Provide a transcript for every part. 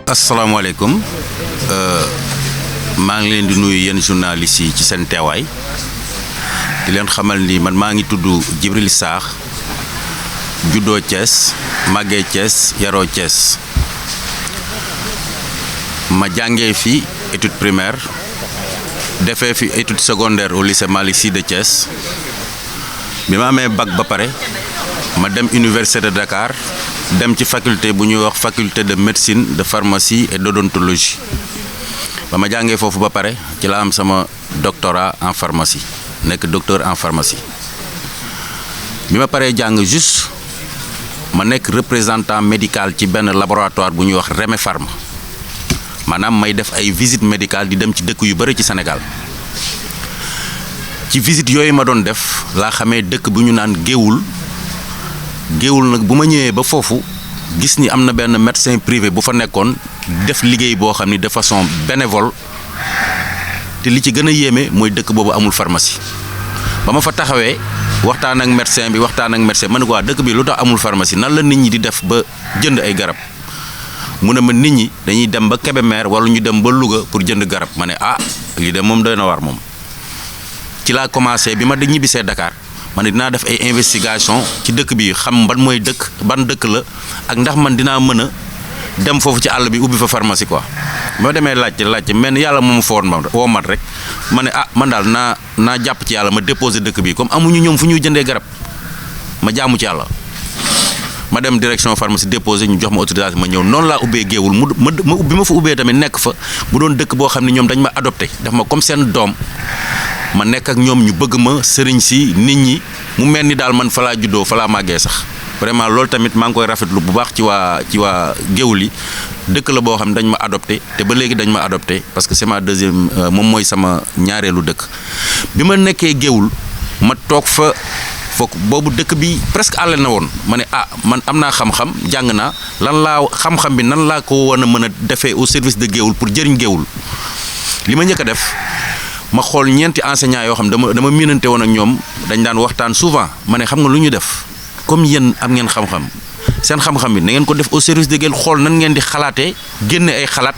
asalaamaaleykum maa ngi leen di nuyu yéen journalistes yi ci seen teewaay di leen xamal ni man maa ngi tudd Djibril Sarr juddoo Thiès màggee Thiès yaroo Thiès ma jàngee fi étude primaire defee fi étude secondaire au lycée Malick Sy de Thiès bi ma amee bac ba pare ma dem université de Dakar dem ci faculté bu ñuy wax faculté de médecine de pharmacie et d'odontologie ba ma jàngee foofu ba pare ci la am sama doctorat en pharmacie nekk docteur en pharmacie bi ma paree jàng juste ma nekk représentant médical ci benn laboratoire bu ñuy wax Rémé Pharma maanaam may def ay visite médicale di dem ci dëkk yu bëri ci Sénégal ci visite yooyu ma doon def laa xamee dëkk bu ñu naan Géoul nag bu ma ñëwee ba foofu gis ni am na benn médecin privé bu fa nekkoon def liggéey boo xam ni de façon bénévole te li ci gën a yéeme mooy dëkk boobu amul pharmacie ba ma fa taxawee waxtaan ak médecin bi ma ne ko waa dëkk bi lu tax amul pharmacie nan la nit ñi di def ba jënd ay garab mu ne ma nit ñi dañuy dem ba Kébémer wala ñu dem ba Louga pour jënd garab ma ne lii de moom doy na waar moom ci laa commencé bi ma da ñibbisee Dakar man dinaa def ay investigation ci dëkk bi xam ban dëkk la ak ndax man dinaa mën a dem foofu ci àll bi ubbi fa pharmacie quoi ba demee laajte mel ni yàlla moom foon ma woo mat rek ma ne man daal naa jàpp ci yàlla ma déposé dëkk bi comme amuñu ñoom fu ñuy jëndee garab ma jaamu ci yàlla ma dem direction pharmacie déposé ñu jox ma autorisation ma ñëw noonu laa ubbee Géoul ma ubbi ma fa ubbee tamit nekk fa mu doon dëkk boo xam ne ñoom dañ ma adopté def ma comme seen doom ma nekk ak ñoom ñu bëgg ma sëriñ si nit ñi mu mel ni daal man fa laa juddoo fa laa màggee sax vraiment loolu tamit maa ngi koy rafetlu bu baax ci waa Géoul yi dëkk la boo xam ne dañ ma adopté te ba léegi dañ ma adopté parce que c'est ma deuxième moom mooy sama ñaareelu dëkk bi ma nekkee Géoul ma toog fa foog boobu dëkk bi presque àll na woon ma ne man am naa xam-xam jàng naa xam-xam bi nan laa ko war a mën a defee au service de Géoul pour jëriñ Géoul li ma njëkk a def ma xool ñeenti enseignants yoo xam dama miinante woon ak ñoom dañ daan waxtaan souvent ma ne xam nga lu ñu def comme yéen am ngeen xam-xam seen xam-xam bi na ngeen ko def au service de Géoul xool nan ngeen di xalaatee génne ay xalaat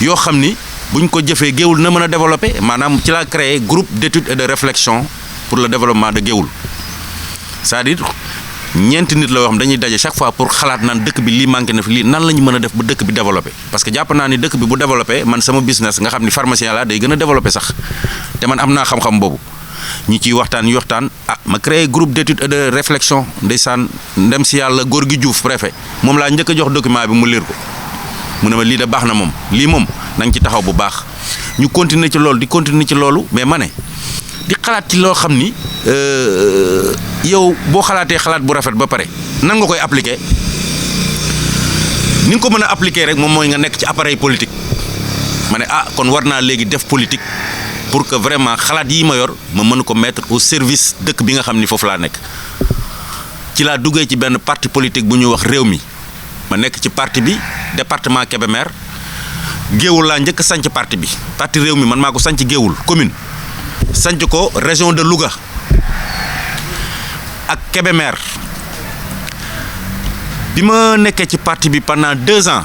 yoo xam ni buñ ko jëfee Géoul na mën a développer maanaam ci laa créé groupe d'études et de réflexion pour le développement de Géoul c'est-à-dire ñeenti nit la yoo xam dañuy daje chaque fois pour xalaat naan dëkk bi lii manqué na fi lii nan la ñu mën a def ba dëkk bi développé parce que jàpp naa ni dëkk bi bu développé man sama business nga xam ni pharmacien la day gën a développé sax te man am naa xam-xam boobu ñi ciy waxtaan ma créé groupe d'études et de réflexion ndeysaan ndem si yàlla góor gi Diouf préfet moom laa njëkk a jox document bi mu lire ko mu ne ma lii de baax na moom lii moom na nga ci taxaw bu baax ñu continuer ci loolu mais ma ne di xalaat ci loo xam ni yow boo xalaatee xalaat bu rafet ba pare nan nga koy appliquer ni nga ko mën a appliquer rek moom mooy nga nekk ci appareil politique ma ne kon war naa léegi def politique pour que vraiment xalaat yi ma yor ma mën ko mettre au service dëkk bi nga xam ni foofu laa nekk ci laa duggee ci benn parti politique bu ñuy wax réew mi ma nekk ci parti bi département Kébémer Géoul laa njëkk sanc parti bi parti réew mi man maa ko sanc Géoul commune sanc ko région de Louga ak Kébémer bi ma nekkee ci parti bi pendant 2 ans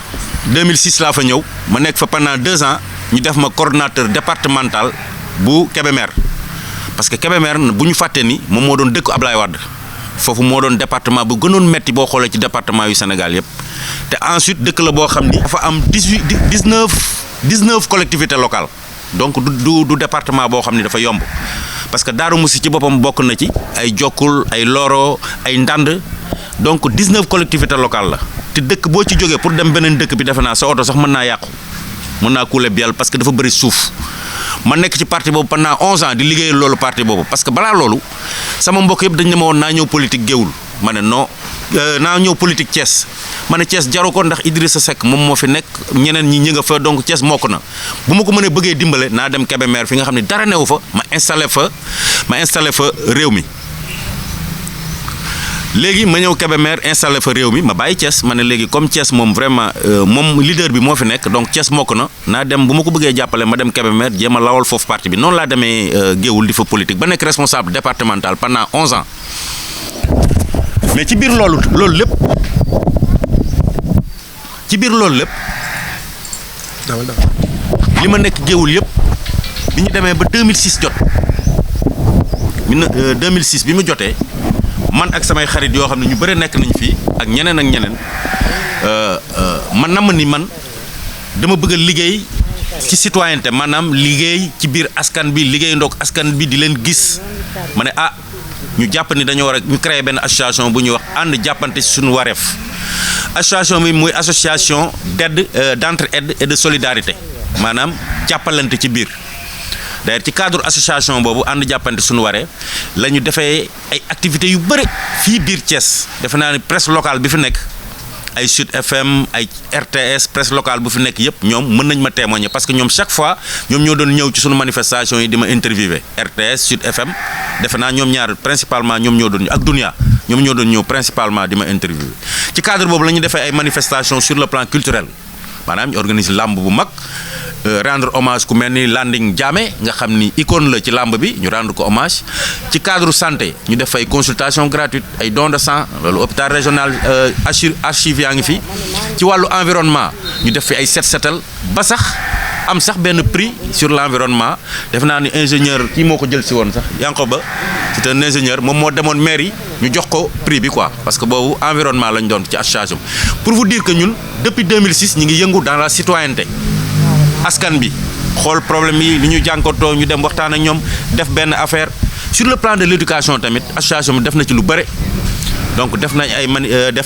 2006 laa fa ñëw ma nekk fa pendant 2 ans ñu def ma coordonnateur départemental bu Kébémer parce que Kébémer bu ñu fàtte ni moom moo doon dëkku Ablaye Wade foofu moo doon département bu gënoon metti boo xoolee ci département yu Sénégal yëpp te ensuite dëkk la boo xam ni dafa am 19 collectivités locales donc du département boo xam ni dafa yomb parce que Darou Moussi ci boppam bokk na ci ay Jokkul ay Loro ay Ndand donc 19 collectivités locales la te dëkk boo ci jógee pour dem beneen dëkk bi defe naa sa oto sax mën naa yàqu mën naa couler biel parce que dafa bëri suuf ma nekk ci parti boobu pendant 11 ans di liggéeyal loolu parti boobu parce que balaa loolu sama mbokk yëpp dañ ne ma woon naa ñëw politique Géoul ma ne non naa ñëw politique Thiès ma ne Thiès jaru ko ndax Idrissa Seck moom moo fi nekk ñeneen ñi nga fa donc Thiès mokk na bu ma ko mënee bëggee dimbale naa dem Kébémer fi nga xam ne dara newu fa ma installé fa réew mi léegi ma ñëw Kébémer installé fa réew mi ma bàyyi Thiès ma ne léegi comme Thiès moom vraiment moom leader bi moo fi nekk donc Thiès mokk na naa dem bu ma ko bëggee jàppale ma dem Kébémer jéem a lawal foofu parti bi noonu laa demee Géoul di fa politique ba nekk responsable départemental pendant 11 ans mais ci biir loolu lépp li ma nekk géewul yëpp bi ñu demee ba 2006 jot 2006 bi mu jotee man ak samay xarit yoo xam ne ñu bëri nekk nañ fii ak ñeneen man na ma ni man dama bëgg a liggéey ci citoyenneté maanaam liggéey ci biir askan bi liggéey ndoog askan bi di leen gis ma ne ñu jàpp ni dañoo war a ñu créer benn association bu ñuy wax ànd jàppante ci suñu wareef association bi muy association d'aide d'entraide et de solidarité maanaam jàppalante ci biir d'ailleurs ci cadre association boobu ànd jàppante suñu waree la ñu defee ay activités yu bëri fii biir Thiès defe naa ni presse locale bi fi nekk ay Sud FM ay RTS presse locale bu fi nekk yëpp ñoom mën nañ ma témoigner parce que ñoom chaque fois ñoom ñoo doon ñëw ci suñu manifestation yi di ma interviewer RTS Sud FM defe naa ñoom ñaar principalement ñoom ñoo doon ñëw ak Dunia ñoom ñoo doon ñëw principalement di ma interviewer ci cadre boobu la ñu defee ay manifestations sur le plan culturel maanaam ñu organise làmb bu mag rendre hommage ku mel ni Landing Diamé nga xam ni icône la ci làmb bi ñu rendre ko hommage ci cadre santé ñu def ay consultation gratuite ay don de sang loolu hôpital régional archive yaa ngi fi ci wàllu environnement ñu def fi ay setal ba sax am sax benn prix sur l'environnement def naa ni ingénieur kii moo ko jël si woon sax Yankoba c'est un ingénieur moom moo demoon mairie ñu jox ko prix bi quoi parce que boobu environnement lañ doon ci association pour vous dire que ñun depuis 2006 ñi ngi yëngu dans la citoyenneté askan bi xool problème yi li ñu jànkotoo ñu dem waxtaan ak ñoom def benn affaire sur le plan de l'éducation tamit association bi def na ci lu bëri donc def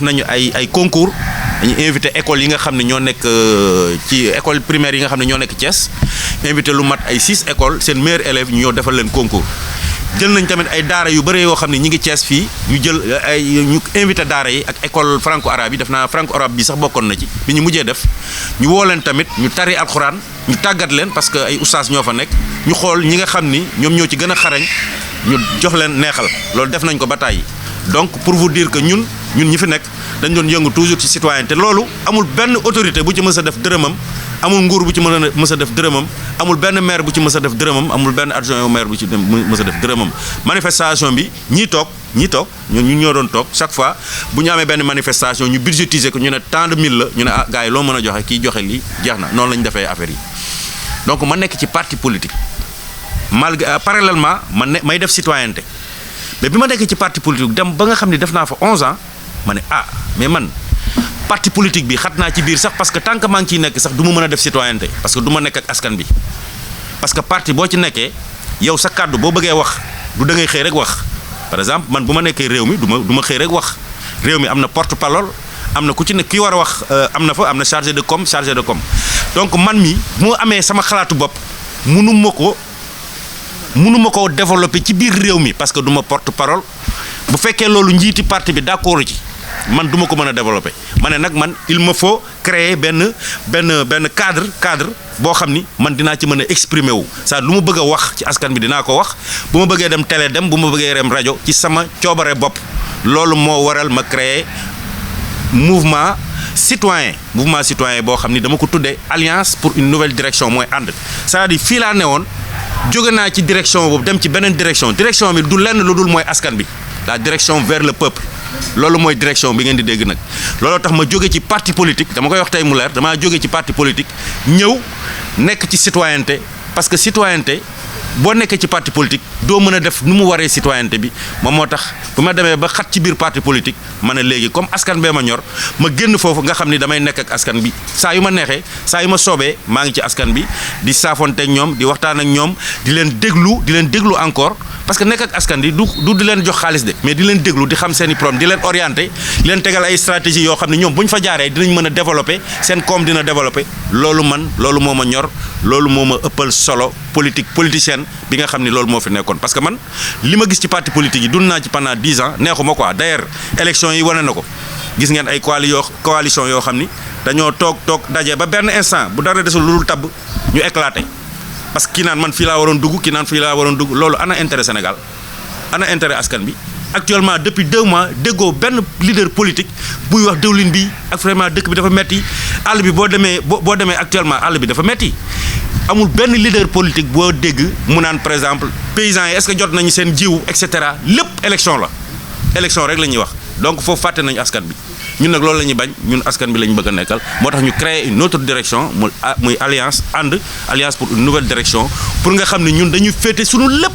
nañu ay concours dañu invité école yi nga xam ne ñoo nekk ci école primaire yi nga xam ne ñoo nekk Thiès invité lu mat ay 6 écoles seen meilleurs élèves ñu ñëw defal leen concours jël nañ tamit ay daara yu bëri yoo xam ne ñi ngi Thiès fii ñu jël ñu invité daara yi ak école franco arabe yi def naa franco arabe bi sax bokkoon na ci bi ñu mujjee def ñu woo leen tamit ñu tari alxuraan ñu tàggat leen parce que ay oustaz ñoo fa nekk ñu xool ñi nga xam ni ñoom ñoo ci gën a xarañ ñu jox leen neexal loolu def nañ ko ba tàyyi donc pour vous dire que ñun ñi fi nekk dañ doon yëngu toujours ci citoyenneté loolu amul benn autorité bu ci mës a def dërëmam amul nguur bu ci mës a def dërëmam amul benn maire bu ci mës a def dërëmam amul benn adjoint au maire bu ci mës a def dërëmam manifestation bi ñii toog ñun ñoo doon toog chaque fois bu ñu amee benn manifestation ñu budgétiser ko ñu ne tant de mille la ñu ne gars yi loo mën a joxe kii joxe lii jeex na noonu la ñu defee affaire yi donc ma nekk ci parti politique parallèlement may def citoyenneté mais bi ma nekkee ci parti politique dem ba nga xam ne def naa fa 11 ans ma ne mais man parti politique bi xat naa ci biir sax parce que tant que maa ngi ciy nekk sax du ma mën a def citoyenneté parce que du ma nekk ak askan bi parce que parti boo ci nekkee yow sa kàddu boo bëggee wax du da ngay xëy rek wax par exemple man bu ma nekkee réew mi du ma xëy rek wax réew mi am na porte parole am na ku ci ne kii war a wax am na fa am na chargé de com donc man mi moo amee sama xalaatu bopp mënuma ko développer ci biir réew mi parce que du ma porte parole bu fekkee loolu njiiti parti bi d'accord ci man du ma ko mën a développer ma ne nag man il me faut créer benn cadre boo xam ni man dinaa ci mën a exprimer wu ça lu ma bëgg a wax ci askan bi dinaa ko wax bu ma bëggee dem télé dem bu ma bëggee dem rajo ci sama coobare bopp loolu moo waral ma créer mouvement citoyen boo xam ni dama ko tuddee alliance pour une nouvelle direction mooy ànd c'est-à-dire fii laa ne woon jóge naa ci direction boobu dem ci beneen direction bi du lenn lu dul mooy askan bi la direction vers le peuple loolu mooy direction bi ngeen di dégg nag looloo tax ma jóge ci parti politique dama koy wax tey mu leer damaa jóge ci parti politique ñëw nekk ci citoyenneté parce que citoyenneté boo nekkee ci parti politique doo mën a def nu mu waree citoyenneté bi moom moo tax bu ma demee ba xat ci biir parti politique ma ne léegi comme askan bee ma ñor ma génn foofu nga xam ni damay nekk ak askan bi saa yu ma neexee saa yu ma soobee maa ngi ci askan bi di saafonteeg ñoom di waxtaan ak ñoom di leen déglu encore parce que nekk ak askan bi du di leen jox xaalis de mais di leen déglu di xam seen i problème di leen orienter di leen tegal ay stratégie yoo xam ne ñoom bu ñu fa jaaree dinañ mën a développer seen koom dina développer loolu moo ma ñor loolu moo ma ëppal solo politicienne bi nga xam ni loolu moo fi nekkoon parce que man li ma gis ci parti politique yi dund naa ci pendant 10 ans neexuma quoi d'ailleurs élection yi wane na ko gis ngeen ay coalition yoo xam ni dañoo toog daje ba benn instant bu dara desul lu dul tabb ñu éclaté parce que kii naan man fii laa waroon dugg kii naan fii laa waroon dugg loolu ana intérêt Sénégal ana intérêt askan bi actuellement depuis 2 mois déggoo benn leader politique buy wax dëwlin bi ak vraiment dëkk bi dafa metti àll bi boo demee actuellement àll bi dafa metti amul benn leader politique boo dégg mu naan par exemple paysans yi est-ce que jot nañu seen jiw et cetera lépp élection rek la ñuy wax donc foofu fàtte nañu askan bi ñun nag loolu la ñuy bañ ñun askan bi la ñu bëgg a nekkal moo tax ñu créer une autre direction muy alliance alliance pour une nouvelle direction pour nga xam ne ñun dañuy féete suñu lépp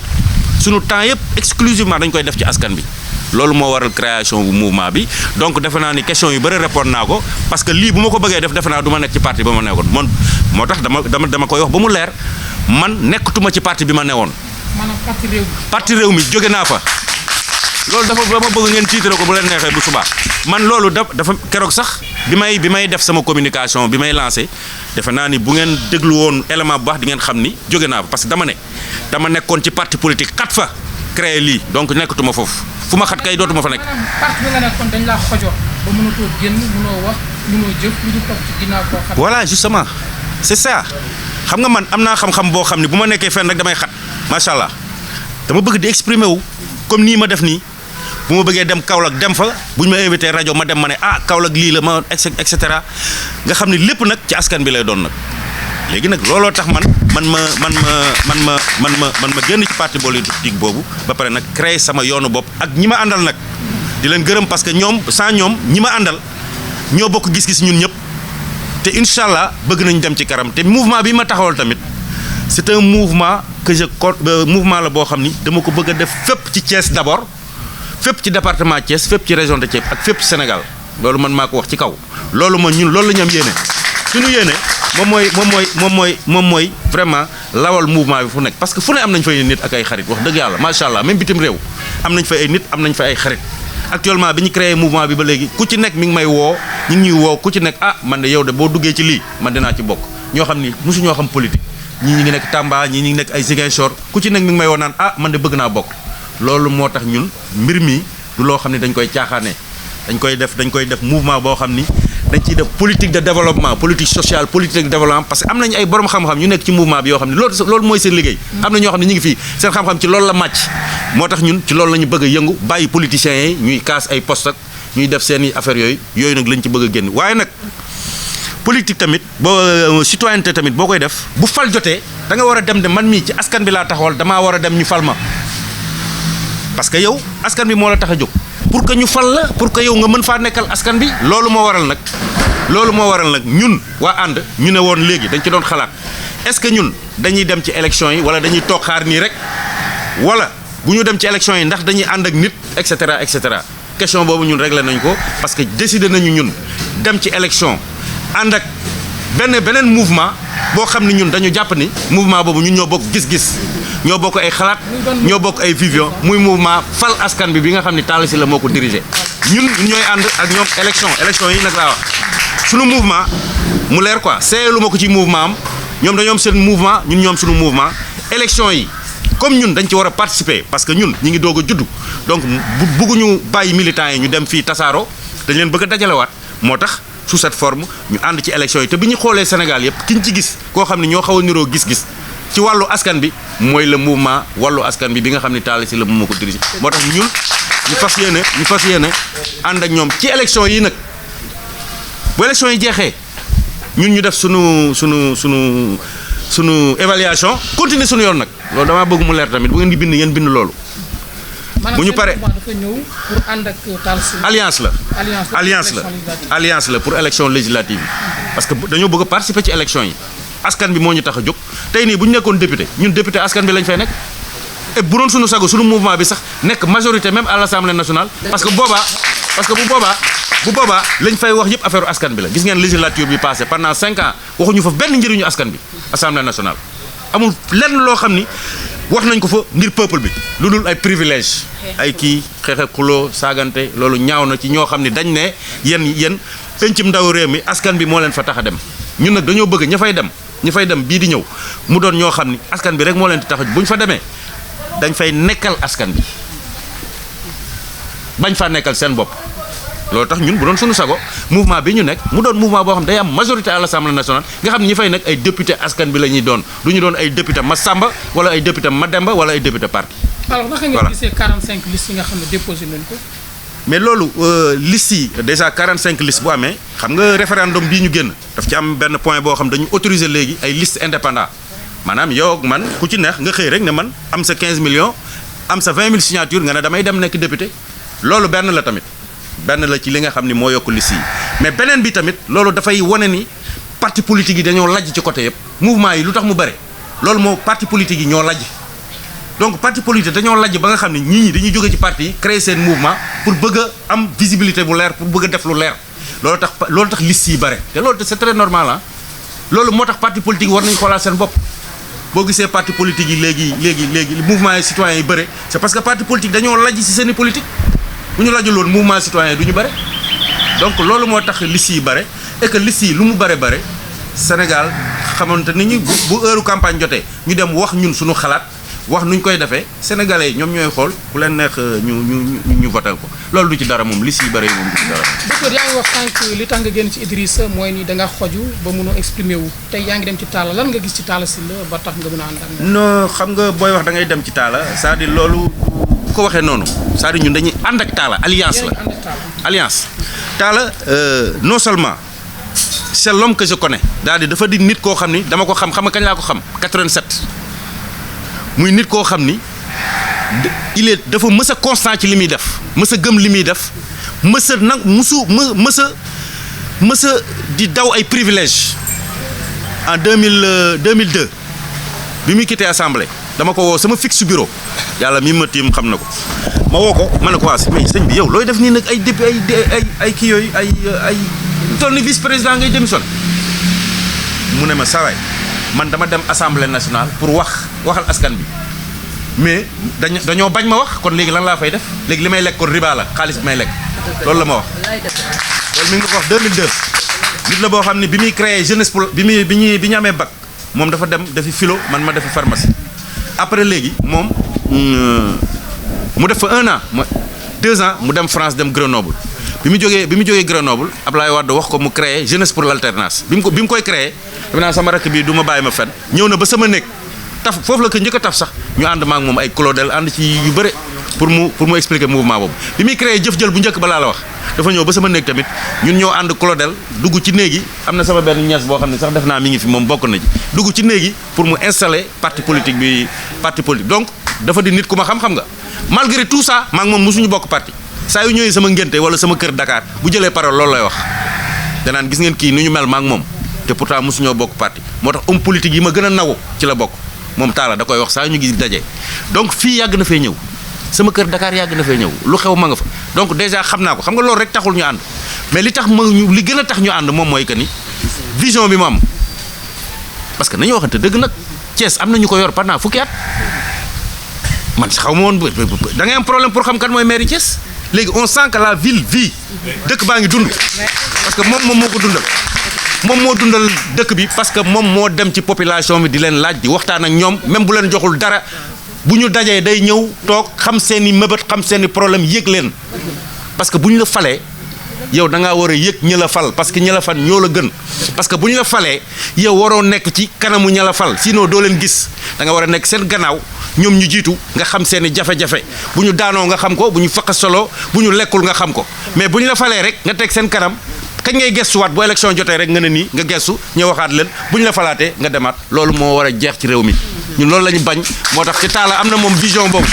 suñu temps yëpp exclusivement dañ koy def ci askan bi loolu moo waral création bu mouvement bi donc defe naa ni question yu bëri répondre naa ko parce que lii bu ma ko bëggee def defe naa du ma nekk ci parti ba ma nekkoon man moo tax dama koy wax ba mu leer man nekkatuma ci parti bi ma newoon. maanaam parti réew mi jóge naa fa loolu dafa dama bëgg ngeen tiitare ko bu leen neexee bu subaa man loolu dafa keroog sax bi may def sama communication bi may lancé defe naa ni bu ngeen déglu woon élément bu baax di ngeen xam ni jóge naa fa parce que dama nekkoon ci parti politique xat fa créé lii donc nekkatuma foofu fu ma xat kay dootuma fa nekk. parti bi nga nekkoon dañ laa xojoo ba mënatoo génn mënoo wax mënoo jëf lu dul topp ci ginnaaw koo xam. voilà justement c'est ça xam nga man am naa xam-xam boo xam ne bu ma nekkee fenn rek damay xat macha allah dama bëgg di exprimer wu comme nii ma def nii bu ma bëggee dem Kaolack dem fa bu ñu ma invité rajo ma dem ma ne Kaolack lii la ma et cetera nga xam ne lépp nag ci askan bi lay doon nag. léegi nag looloo tax man ma génn ci parti politique boobu ba pare nag créer sama yoonu bopp ak ñi ma àndal nag di leen gërëm parce que ñoom sans ñoom ñi ma àndal ñoo bokk gis-gis ñun ñëpp te incha allah bëgg nañu dem ci kanam te mouvement bi ma taxawal tamit c'est un mouvement mouvement la boo xam ni dama ko bëgg a def fépp ci Thiès d'abord fépp ci département Thiès fépp ci région de Thiès ak fépp Sénégal loolu man maa ko wax ci kaw loolu mooy ñun loolu la ñu am yéene suñu yéene moom mooy vraiment lawal mouvement bi fu nekk parce que fu ne am nañ fay nit ak ay xarit wax dëgg yàlla macha allah même bitim réew am nañ fay ay nit am nañ fay ay xarit actuellement bi ñu créé mouvement bi ba léegi ku ci nekk mi ngi may woo ñu ngi ñuy woo ku ci nekk man de yow de boo duggee ci lii man dinaa ci bokk ñoo xam ni mosu ñoo xam politique ñii ñi ngi nekk Tamba ñii ñi ngi nekk ay Ziguinchor ku ci nekk mi ngi may woo naan man de bëgg naa bokk loolu moo tax ñun mbir mi du loo xam ne dañ koy caaxaane dañ koy def mouvement boo xam ni dañ ciy def politique de développement politique sociale politique de développement parce que am nañu ay borom xam-xam ñu nekk ci mouvement bi yoo xam ne loolu mooy seen liggéey am na ñoo xam ne ñu ngi fii seen xam-xam ci loolu la màcc moo tax ñun ci loolu la ñu bëgg a yëngu bàyyi politiciens yi ñuy kaas ay poste ak ñuy def seen i affaires yooyu nag lañ ci bëgg a génn waaye nag politique tamit boo citoyenneté tamit boo koy def bu fal jotee da nga war a dem de man mii ci askan bi laa taxawal damaa war a dem ñu fal ma parce que yow askan bi moo la tax a jóg pour que ñu fal la pour que yow nga mën faa nekkal askan bi loolu moo waral nag ñun waa ànd ñu ne woon léegi dañ ci doon xalaat est-ce que ñun dañuy dem ci élection yi wala dañuy toog xaar nii rek wala bu ñu dem ci élection yi ndax dañuy ànd ak nit et cetera question boobu ñun réglé nañ ko parce que décidé nañu ñun dem ci élection ànd ak beneen mouvement boo xam ne ñun dañu jàpp ni mouvement boobu ñun ñoo bokk gis-gis ñoo bokk ay xalaat ñoo bokk ay vision muy mouvement fal askan bi nga xam ne Talla Sylla moo ko dirigé ñun ñooy ànd ak ñoom élection yi nag laa wax suñu mouvement mu leer quoi seeyelu ma ko ci mouvement am ñoom dañoo am seen mouvement ñun ñoom suñu mouvement élection yi comme ñun dañ ci war a participer parce que ñun ñi ngi doog a juddu donc bëgguñu bàyyi militants yi ñu dem fii tasaaroo dañ leen bëgg a dajalewaat moo tax sous cette forme ñu ànd ci élection yi te bi ñu xoolee Sénégal yëpp ki ñu ci gis koo xam ne ñoo xaw a niroo gis-gis ci wàllu askan bi mooy le mouvement wàllu askan bi nga xam ne Talla Sylla moo ko dirigé moo tax ñun ñu fas yéene ànd ak ñoom ci élection yi nag bu élection yi jeexee ñun ñu def sunu évaluation continuer sunu yoon nag loolu damaa bëgg mu leer tamit bu ngeen di bind ngeen bind loolu. bu ñu paree dafa ñëw pour ànd ak Talla Sylla. alliance la pour élection législative yi parce que dañoo bëgg a participer ci élection yi askan bi moo ñu tax a jóg tey nii bu ñu nekkoon député ñun député askan bi lañ fay nekk et bu doon suñu sago suñu mouvement bi sax nekk majorité même à l'Assemblée nationale parce que bu boobaa lañ fay wax yëpp affaire askan bi la gis ngeen législature bi passé pendant 5 ans waxuñu fa benn njëriñu askan bi Assemblée nationale amul lenn loo xam ni wax nañ ko fa ngir peuple bi lu dul ay privilège ay kii xeex ak xuloo saagante loolu ñaaw na ci ñoo xam ne dañ ne yéen pencum ndaw réew mi askan bi moo leen fa tax a dem ñun nag dañoo bëgg ña fay dem bii di ñëw mu doon ñoo xam ni askan bi rek moo leen di tax a bu ñu fa demee dañ fay nekkal askan bi bañ faa nekkal seen bopp loolu tax ñun bu doon suñu sago mouvement bi ñu nekk mu doon mouvement boo xam day am majorité à l'Assemblée nationale nga xam ne ñi fay nekk ay député askan bi la ñuy doon du ñu doon ay député Massamba wala ay député Mademba wala ay député parti. alors naka ngeen gisee 45 listes yi nga xam ne déposé nañ ko. mais loolu listes yi déjà 45 listes bu amee xam nga référendum bii ñu génn daf ci am benn point boo xam dañu autoriser léegi ay listes indépendants maanaam yow ak man ku ci neex nga xëy rek ne man am sa 15 millions am sa 20 000 signatures nga ne damay dem nekk député loolu benn la tamit benn la ci li nga xam ni moo yokk liste yi mais beneen bi tamit loolu dafay wane ni parti politique yi dañoo lajj ci côté yëpp mouvement yi lu tax mu bare loolu moo parti politique yi ñoo lajj donc parti politique dañoo lajj ba nga xam ne ñii dañuy jóge ci parti yi créer seen mouvement pour bëgg a am visibilité bu leer pour bëgg a def lu leer loolu tax liste yi bare te loolu c'est très normal ah loolu moo tax parti politique yi war nañu xoolaat seen bopp boo gisee parti politique yi léegi mouvement yi citoyen yi bëre c'est parce que parti politique dañoo lajj ci seeni politique bu ñu lajjul woon mouvement citoyen yi du ñu bëre donc loolu moo tax liste yi bëre et que liste yi lu mu bare Sénégal xamante ni ñu bu heure campagne jotee ñu dem wax ñun suñu xalaat wax nuñ koy defee sénégalais yi ñoom ñooy xool ku leen neex ñu votel ko loolu du ci dara moom liste yi bëre yi moom du ci dara. docteur yaa ngi wax sànq li tax nga génn ci Idrissa mooy ni da nga xoju ba mënoo exprimer wu tey yaa ngi dem ci Talla lan nga gis ci Talla Sylla ba tax nga mën a ànd ak moom. non xam nga booy wax da ngay dem ci Talla c'est-à-dire loolu bu ko waxee noonu c'est-à-dire ñun dañuy ànd ak Talla alliance la alliance Talla non seulement c'est l'homme que je connais daal di dafa di nit koo xam ni dama ko xam nga kañ laa ko xam 87 muy nit koo xam ni il est dafa mës a constant ci li muy def mës a gëm li muy def mës a nag mës a di daw ay privilèges en 2002 bi muy quitté assemblée dama ko woo sama fixe bureau yàlla mi ma tiim xam na ko ma woo ko ma ne ko waa mais sëñ bi yow looy def nii nag ay député ay kii yooyu ay toll ni vice président ngay démissionné mu ne ma sawaay man dama dem assemblée nationale pour waxal askan bi mais dañoo bañ ma wax kon léegi lan laa fay def léegi li may lekk kon riba la xaalis bi may lekk loolu la ma wax loolu mi ngi ko wax 2002 nit la boo xam ne bi muy créé jeunesse pour bi ñu amee bac moom dafa dem dafi philo man ma defi pharmacie après léegi moom mu def fa 1 an 2 ans mu dem France dem Grenoble bi mu jógee Grenoble Ablaye Wade wax ko mu créé jeunesse pour l'alternance bi mu koy créé dama naan sama rakk bi du ma bàyyi ma fen ñëw na ba sama néeg taf foofu la ko njëkk a taf sax ñu ànd maak moom ay Claudel ànd ci yu bëre pour mu expliquer mouvement boobu bi muy créé jëf jël bu njëkk ba laa la wax dafa ñëw ba sama néeg tamit ñun ñoo ànd Claudel dugg ci néeg yi am na sama benn ñees boo xam ne sax def naa mi ngi fi moom bokk na ci dugg ci néeg yi pour mu installer parti politique donc dafa di nit ku ma xam-xam nga malgré tout ça maa ngi moom mosuñu bokk parti saa yu ñëwee sama ngénte wala sama kër Dakar bu jëlee parole loolu lay wax danaan gis ngeen kii ni ñu mel maa ngi moom te pourtant mosuñoo bokk parti moo tax homme politique yi ma gën a nawu ci la bokk moom Talla da koy wax saa ñu ngi daje donc fii yàgg na fee ñëw sama kër Dakar yàgg na fee ñëw lu xew ma nga fa donc déjà xam naa ko xam nga loolu rek taxul ñu ànd mais li gën a tax ñu ànd moom mooy que ni vision bi mu am parce que nañu waxante dëgg nag Thiès am na ñu ko yor pendant fukki at man xaw ma woon da ngay am problème pour xam kan mooy maire Thiès léegi on sent que la ville vit dëkk baa ngi dund parce que moom moo ko dundal moom moo dundal dëkk bi parce que moom moo dem ci population bi di leen laaj di waxtaan ak ñoom même bu leen joxul dara bu ñu dajee day ñëw toog xam seen i mëbët xam seen i problème yëg leen parce que bu ñu la falee yow da ngaa war a yëg ñi la fal parce que ñi la fal ñoo la gën parce que bu ñu la falee yow waroo nekk ci kanamu ñi la fal sinon doo leen gis da nga war a nekk seen gannaaw ñoom ñu jiitu nga xam seen i jafe-jafe bu ñu daanoo nga xam ko bu ñu faq solo bu ñu lekkul nga xam ko mais bu ñu la falee rek nga teg seen kanam kañ ngay gestuwaat bu élection jotee rek nga ne nii nga gestu ñu waxaat leen bu ñu la falaatee nga demaat loolu moo war a jeex ci réew mi ñun loolu la ñu bañ moo tax ci Talla am na moom vision boobu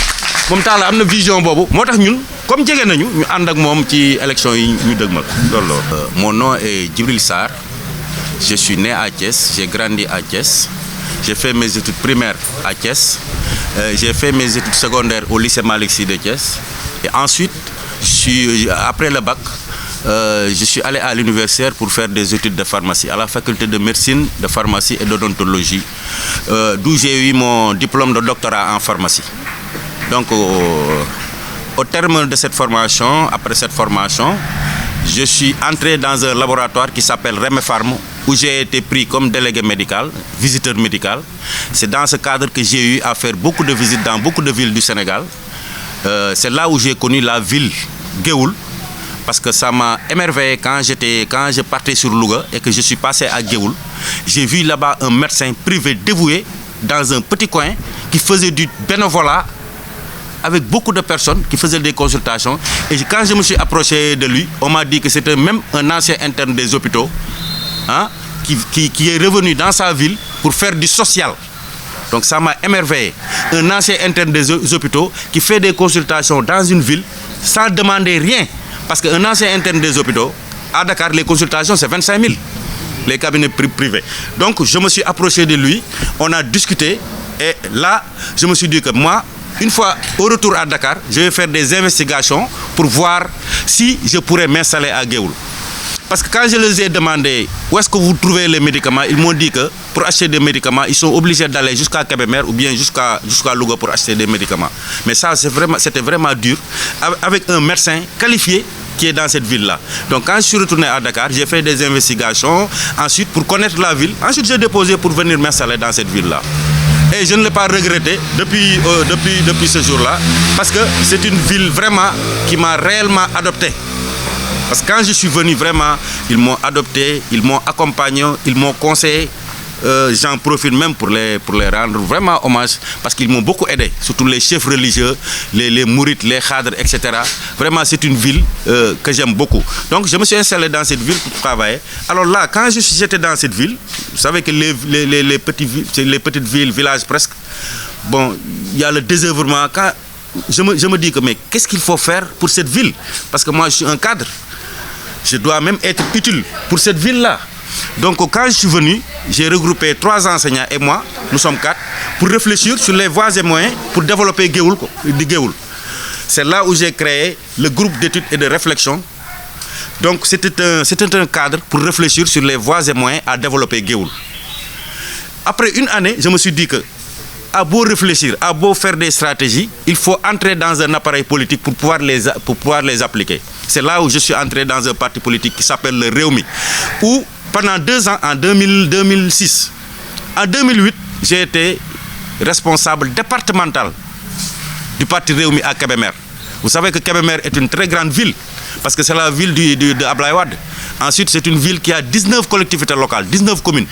moom Talla am na vision boobu moo tax ñun comme jege nañu ñu ànd ak moom ci élection yi ñu dëgmal loolu la. Mon nom est Djibril Sarr, je suis né à Thiès, j'ai grandi à Thiès, j'ai fait mes études primaires à Thiès, j'ai fait mes études secondaires au lycée Malick Sy de Thiès et ensuite après le bac je suis allé à l'université pour faire des études de pharmacie à la faculté de médecine, de pharmacie et d'odontologie, d'où j'ai eu mon diplôme de doctorat en pharmacie. Donc au terme de cette formation, après cette formation, je suis entré dans un laboratoire qui s'appelle Remefarm, où j'ai été pris comme délégué médical, visiteur médical. C'est dans ce cadre que j'ai eu à faire beaucoup de visites dans beaucoup de villes du Sénégal. C'est là où j'ai connu la ville Géoul, parce que ça m'a émerveillé quand je partais sur Louga et que je suis passé à Géoul. J'ai vu là-bas un médecin privé dévoué dans un petit coin qui faisait du bénévolat avec beaucoup de personnes qui faisaient des consultations. Et quand je me suis approché de lui, on m'a dit que c'était même un ancien interne des hôpitaux, hein, qui est revenu dans sa ville pour faire du social. Donc ça m'a émerveillé. Un ancien interne des hôpitaux qui fait des consultations dans une ville sans demander rien. Parce qu'un ancien interne des hôpitaux, à Dakar, les consultations, c'est 25 000, les cabinets privés. Donc, je me suis approché de lui, on a discuté, et là, je me suis dit que moi, une fois au retour à Dakar, je vais faire des investigations pour voir si je pourrais m'installer à Géoul. Parce que quand je les ai demandé où est-ce que vous trouvez les médicaments, ils m'ont dit que pour acheter des médicaments, ils sont obligés d'aller jusqu'à Kébémer ou bien jusqu'à Louga pour acheter des médicaments. Mais ça, c'était vraiment dur, avec un médecin qualifié qui est dans cette ville-là. Donc quand je suis retourné à Dakar, j'ai fait des investigations, ensuite pour connaître la ville, ensuite j'ai déposé pour venir m'installer dans cette ville-là. Et je ne l'ai pas regretté depuis ce jour-là, parce que c'est une ville vraiment qui m'a réellement adopté. Parce que quand je suis venu, vraiment, ils m'ont adopté, ils m'ont accompagné, ils m'ont conseillé. J'en profite même pour les rendre vraiment hommage, parce qu'ils m'ont beaucoup aidé, surtout les chefs religieux, les mourites, les khadres, etc. Vraiment, c'est une ville que j'aime beaucoup. Donc, je me suis installé dans cette ville pour travailler. Alors là, quand j'étais dans cette ville, vous savez que les petites villes, villages presque, bon, il y a le désœuvrement. Quand je me dis que, mais qu'est-ce qu'il faut faire pour cette ville? Parce que moi, je suis un cadre. Je dois même être utile pour cette ville-là. Donc quand je suis venu, j'ai regroupé 3 enseignants et moi, nous sommes 4, pour réfléchir sur les voies et moyens pour développer Géoul. C'est là où j'ai créé le groupe d'études et de réflexion. Donc c'était un cadre pour réfléchir sur les voies et moyens à développer Géoul. Après une année, je me suis dit que, à beau réfléchir, à beau faire des stratégies, il faut entrer dans un appareil politique pour pouvoir les appliquer. C'est là où je suis entré dans un parti politique qui s'appelle le Réumi, où pendant 2 ans, en 2006, en 2008, j'ai été responsable départemental du parti Réumi à Kébémer. Vous savez que Kébémer est une très grande ville, parce que c'est la ville de Ablaye Wade. Ensuite, c'est une ville qui a 19 collectivités locales, 19 communes.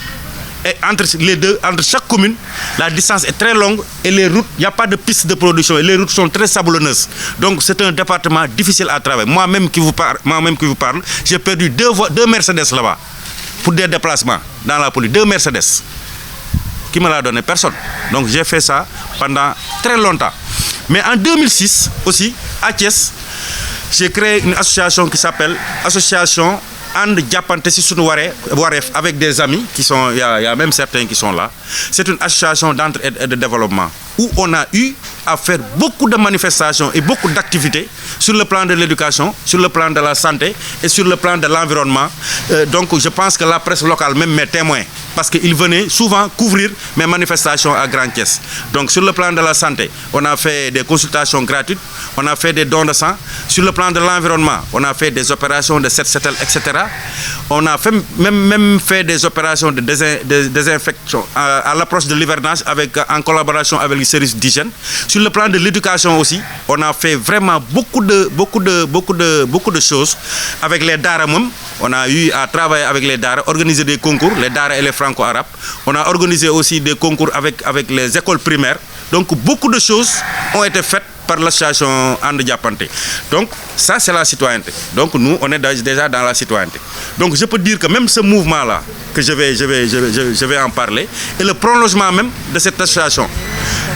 Et entre chaque commune, la distance est très longue et les routes, il n'y a pas de piste de production et les routes sont très sablonneuses. Donc c'est un département difficile à travailler. Moi-même qui vous parle, j'ai perdu 2 Mercedes là-bas pour des déplacements dans la police. 2 Mercedes. Qui me l'a donné? Personne. Donc j'ai fait ça pendant très longtemps. Mais en 2006 aussi, à Thiès, j'ai créé une association qui s'appelle Association And Diapante si sunu wareef, avec des amis qui sont, il y a même certains qui sont là. C'est une association d'entraide et de développement où on a eu à faire beaucoup de manifestations et beaucoup d'activités sur le plan de l'éducation, sur le plan de la santé et sur le plan de l'environnement. Donc je pense que la presse locale même m'est témoin, parce qu'ils venaient souvent couvrir mes manifestations à Grand Thiès. Donc sur le plan de la santé, on a fait des consultations gratuites, on a fait des dons de sang. Sur le plan de l'environnement, on a fait des opérations de set-setel, etc. On a même fait des opérations de désinfection à l'approche de l'hivernage en collaboration avec les services d'hygiène. Sur le plan de l'éducation aussi, on a fait vraiment beaucoup de choses avec les Dara. On a eu à travailler avec les Dara, organiser des concours, les Dara et les franco-arabes. On a organisé aussi des concours avec les écoles primaires. Donc beaucoup de choses ont été faites par l'association And Diapante. Donc ça, c'est la citoyenneté. Donc nous, on est déjà dans la citoyenneté. Donc je peux dire que même ce mouvement-là, que je vais en parler, est le prolongement même de cette association.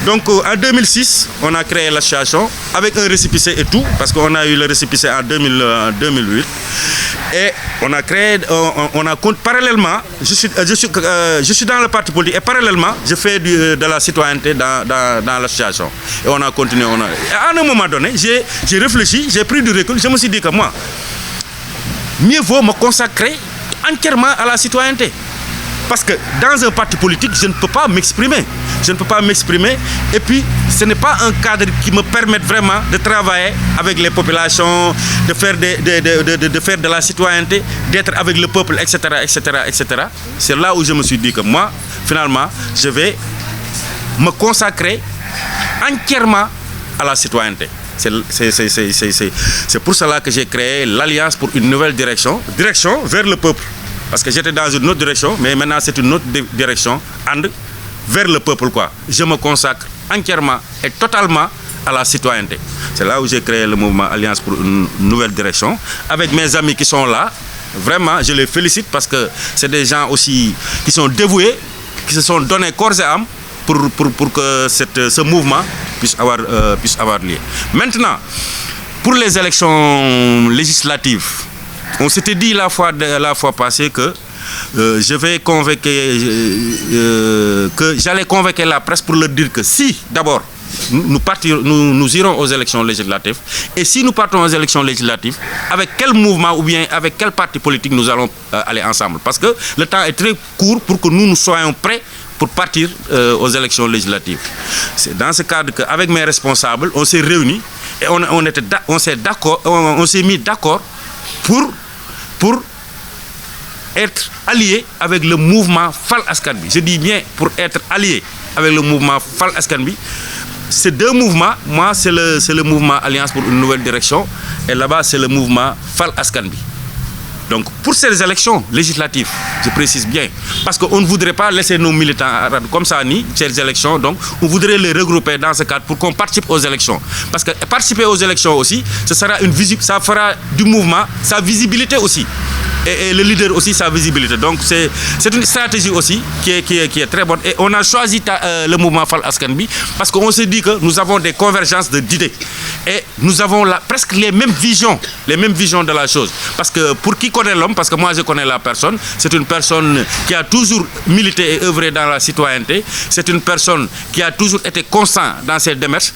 Donc en 2006, on a créé l'association avec un récépissé et tout, parce qu'on a eu le récépissé en 2008. Et on a créé, parallèlement, je suis dans le parti politique et parallèlement, je fais de la citoyenneté dans l'association. Et on a continué. À un moment donné, j'ai réfléchi, j'ai pris du recul, je me suis dit que moi, mieux vaut me consacrer entièrement à la citoyenneté. Parce que dans un parti politique, je ne peux pas m'exprimer. Je ne peux pas m'exprimer. Et puis, ce n'est pas un cadre qui me permette vraiment de travailler avec les populations, de faire de la citoyenneté, d'être avec le peuple, etc., etc., etc. C'est là où je me suis dit que moi, finalement, je vais me consacrer entièrement à la citoyenneté. C'est pour cela que j'ai créé l'Alliance pour une nouvelle direction vers le peuple. Parce que j'étais dans une autre direction, mais maintenant c'est une autre direction, vers le peuple, quoi. Je me consacre entièrement et totalement à la citoyenneté. C'est là où j'ai créé le mouvement Alliance pour une nouvelle direction, avec mes amis qui sont là. Vraiment, je les félicite parce que c'est des gens aussi qui sont dévoués, qui se sont donnés corps et âme pour que ce mouvement puisse avoir lieu. Maintenant, pour les élections législatives, on s'était dit la fois passée que j'allais convoquer la presse pour leur dire que si d'abord nous irons aux élections législatives, et si nous partons aux élections législatives, avec quel mouvement ou bien avec quel parti politique nous allons aller ensemble, parce que le temps est très court pour que nous soyons prêts pour partir aux élections législatives. C'est dans ce cadre qu'avec mes responsables, on s'est réunis et on s'est mis d'accord pour être alliés avec le mouvement Fal Askan Wi. Je dis bien pour être alliés avec le mouvement Fal Askan Wi. Ces deux mouvements, moi c'est le mouvement Alliance pour une nouvelle direction, et là-bas c'est le mouvement Fal Askan Wi. Donc pour ces élections législatives, je précise bien, parce qu'on ne voudrait pas laisser nos militants comme ça ni ces élections, donc on voudrait les regrouper dans ce cadre pour qu'on participe aux élections. Parce que participer aux élections aussi, ça fera du mouvement sa visibilité aussi. Et le leader aussi sa visibilité. Donc c'est une stratégie aussi qui est très bonne. Et on a choisi le mouvement Fal Askan Wi parce qu'on s'est dit que nous avons des convergences d'idées. Et nous avons presque les mêmes visions de la chose. Parce que pour qui connaît l'homme, parce que moi je connais la personne, c'est une personne qui a toujours milité et œuvré dans la citoyenneté. C'est une personne qui a toujours été constant dans ses démarches.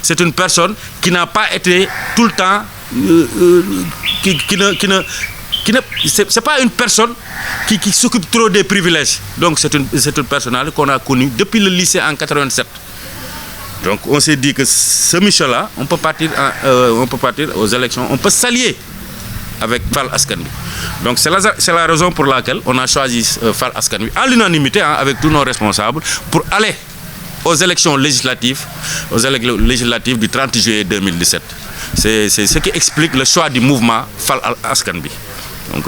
C'est une personne qui n'a pas été tout le temps... c'est pas une personne qui s'occupe trop des privilèges. Donc c'est une personnalité qu'on a connue depuis le lycée en 87. Donc on s'est dit que ce Michel-là, on peut partir aux élections, on peut s'allier avec Fal Askan Wi. Donc c'est la raison pour laquelle on a choisi Fal Askan Wi à l'unanimité avec tous nos responsables pour aller aux élections législatives du 30 juillet 2017. C'est ce qui explique le choix du mouvement Fal Askan Wi. Donc